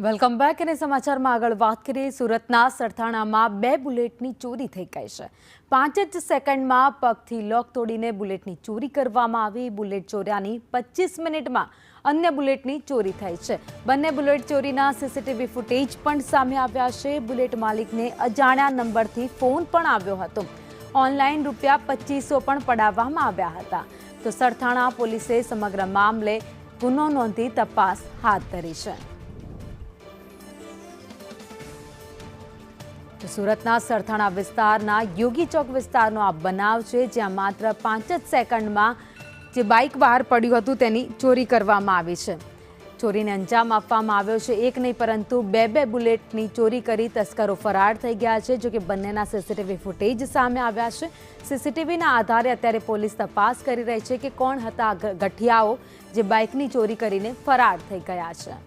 Welcome back અને સમાચારમાં આગળ વાત કરીએ સુરતના સરથાણામાં 2 બુલેટની ચોરી થઈ ગઈ છે। 5 જ સેકન્ડમાં પગથી લોક તોડીને બુલેટની ચોરી કરવામાં આવી। બુલેટ ચોર્યાની 25 મિનિટમાં અન્ય બુલેટની ચોરી થઈ છે। બંને બુલેટ ચોરીના સીસીટીવી ફૂટેજ પણ સામે આવ્યા છે। બુલેટ માલિકને અજાણ્યા નંબરથી ફોન પણ આવ્યો હતો। ઓનલાઈન ₹2500 પણ પડાવવામાં આવ્યા હતા। તો સરથાણા પોલીસે સમગ્ર મામલે ગુનો નોંધી તપાસ હાથ ધરી છે। સુરતના સરથાણા વિસ્તારના યોગી ચોક વિસ્તારનો આ બનાવ છે, જ્યાં માત્ર 5 જ સેકન્ડમાં જે બાઇક બહાર પડ્યું હતું તેની ચોરી કરવામાં આવી છે। ચોરીને અંજામ આપવામાં આવ્યો છે। એક નહીં પરંતુ 2 બુલેટની ચોરી કરી તસ્કરો ફરાર થઈ ગયા છે। જો કે બંનેના સીસીટીવી ફૂટેજ સામે આવ્યા છે। સીસીટીવીના આધારે અત્યારે પોલીસ તપાસ કરી રહી છે કે કોણ હતા ગઠિયાઓ જે બાઇકની ચોરી કરીને ફરાર થઈ ગયા છે।